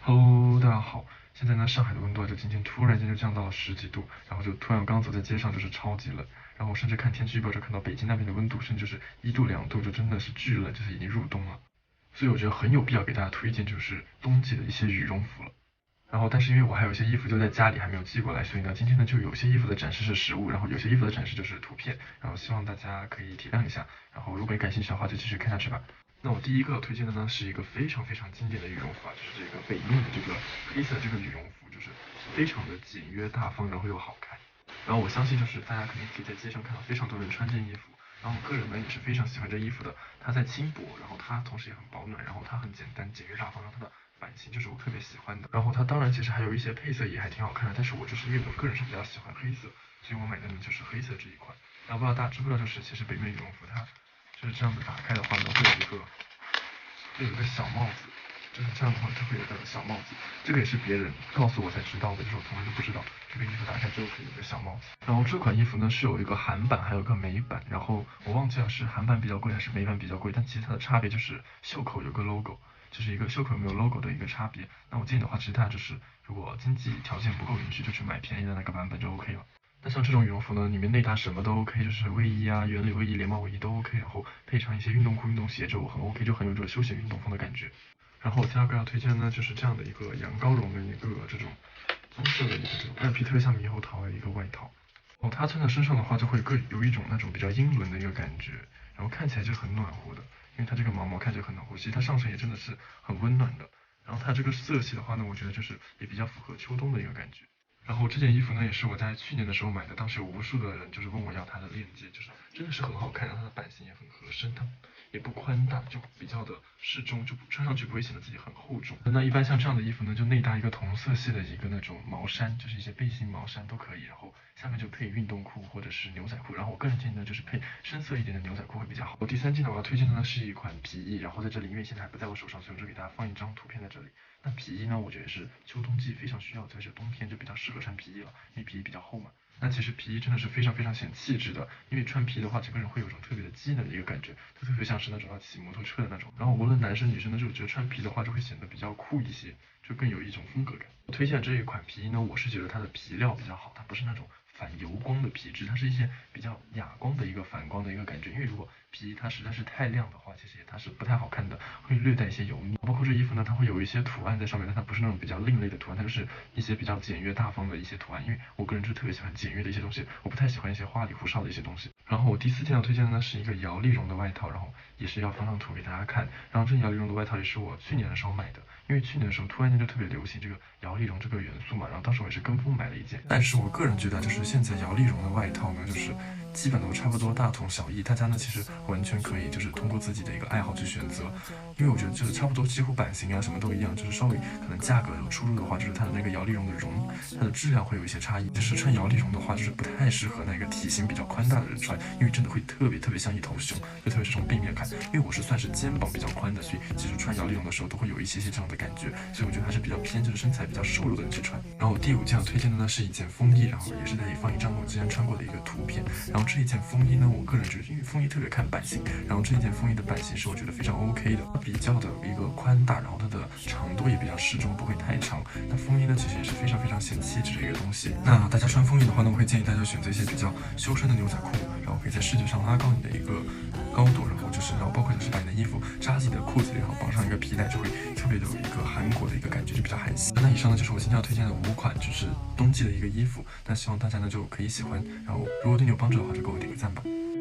Hello，大家好。现在呢，上海的温度就今天突然间就降到了10几度，然后就突然刚走在街上就是超级冷，然后我甚至看天气预报就看到北京那边的温度甚至就是1度2度，就真的是巨冷，就是已经入冬了。所以我觉得很有必要给大家推荐就是冬季的一些羽绒服了。然后但是因为我还有一些衣服就在家里还没有寄过来，所以呢今天呢就有些衣服的展示是实物，然后有些衣服的展示就是图片，然后希望大家可以体谅一下。然后如果你感兴趣的话就继续看下去吧。那我第一个要推荐的呢是一个非常非常经典的羽绒服啊，就是这个北印的这个黑色这个羽绒服，就是非常的简约大方，然后又好看。然后我相信就是大家肯定可以在街上看到非常多人穿这件衣服，然后我个人呢也是非常喜欢这衣服的，它在轻薄，然后它同时也很保暖，然后它很简单简约大方，然后它的版型就是我特别喜欢的。然后它当然其实还有一些配色也还挺好看的，但是我就是因为我个人是比较喜欢黑色，所以我买的呢就是黑色这一款。然后不知道大家知不知道，就是其实北面羽绒服它就是这样子打开的话呢，会有一个小帽子，就是这样的话它会有一个小帽子，这个也是别人告诉我才知道的，就是我从来都不知道这个衣服打开之后可以有一个小帽子。然后这款衣服呢是有一个韩版还有一个美版，然后我忘记了是韩版比较贵还是美版比较贵，但其实它的差别就是袖口有个 logo， 就是一个袖口有没有 logo 的一个差别。那我建议的话，其实大家就是如果经济条件不够允许，就去买便宜的那个版本就 OK 了。那像这种羽绒服呢，里面内搭什么都 OK，就是卫衣啊、圆领卫衣、连帽卫衣都 OK，然后配上一些运动裤、运动鞋就很 OK，就很有这种休闲运动风的感觉。然后我第二个要推荐的呢，就是这样的一个羊羔绒的一个这种棕色的一个这种外皮特别像猕猴桃的一个外套。哦，它穿在身上的话，就会有一种那种比较英伦的一个感觉，然后看起来就很暖和的，因为它这个毛毛看着很暖和，其实它上身也真的是很温暖的。然后它这个色系的话呢，我觉得就是也比较符合秋冬的一个感觉。然后这件衣服呢，也是我在去年的时候买的，当时有无数的人就是问我要它的链接，就是真的是很好看，然后它的版型也很合身，它也不宽大，就比较的适中，就穿上去不会显得自己很厚重。那一般像这样的衣服呢，就内搭一个同色系的一个那种毛衫，就是一些背心毛衫都可以，然后下面就配运动裤或者是牛仔裤，然后我个人建议呢就是配深色一点的牛仔裤会比较好。我第三件呢我要推荐的呢是一款皮衣，然后在这里因为现在还不在我手上，所以我就给大家放一张图片在这里。那皮衣呢，我觉得是秋冬季非常需要，特别是冬天就比较适合穿皮衣了，因为皮衣比较厚嘛。那其实皮衣真的是非常非常显气质的，因为穿皮的话，整个人会有一种特别的机能的一个感觉，就特别像是那种要骑摩托车的那种。然后无论男生女生呢，就觉得穿皮的话就会显得比较酷一些，就更有一种风格感。我推荐这一款皮衣呢，我是觉得它的皮料比较好，它不是那种反油光的皮质，它是一些比较哑光的一个反光的一个感觉。因为如果皮它实在是太亮的话，其实它是不太好看的，会略带一些油腻。包括这衣服呢，它会有一些图案在上面，但它不是那种比较另类的图案，它就是一些比较简约大方的一些图案。因为我个人就特别喜欢简约的一些东西，我不太喜欢一些花里胡哨的一些东西。然后我第四件要推荐的呢是一个摇粒绒的外套，然后也是要放上图给大家看。然后这件摇粒绒的外套也是我去年的时候买的，因为去年的时候突然间就特别流行这个摇粒绒这个元素嘛，然后当时我也是跟风买了一件。但是我个人觉得就是现在摇粒绒的外套呢，就是基本都差不多大同小异，大家呢其实完全可以就是通过自己的一个爱好去选择，因为我觉得就是差不多几乎版型啊什么都一样，就是稍微可能价格有出入的话，就是它的那个摇粒绒的绒，它的质量会有一些差异。就是穿摇粒绒的话，就是不太适合那个体型比较宽大的人穿，因为真的会特别像一头熊，就特别是这种背面看。因为我是算是肩膀比较宽的，所以其实穿摇粒绒的时候都会有一些这样的感觉，所以我觉得还是比较偏就是身材比较瘦弱的人去穿。然后第五件要推荐的呢是一件风衣，然后也是在这里放一张我之前穿过的一个图片。然后这一件风衣呢，我个人觉得因为风衣特别看版型，然后这一件风衣的版型是我觉得非常 OK 的，比较的一个宽大，然后它的长度也比较适中，不会太长。那风衣呢其实也是非常显气质的一个东西。那大家穿风衣的话呢，我会建议大家选择一些比较修身的牛仔裤，然后可以在视觉上拉高你的一个高度，然后包括就是把你的衣服扎进你的裤子里，然后绑上一个皮带，就会特别的有一个韩国的一个感觉，就比较韩系。那以上呢就是我今天要推荐的5款就是冬季的一个衣服，那希望大家呢就可以喜欢，然后如果对你有帮助的话，就给我点个赞吧。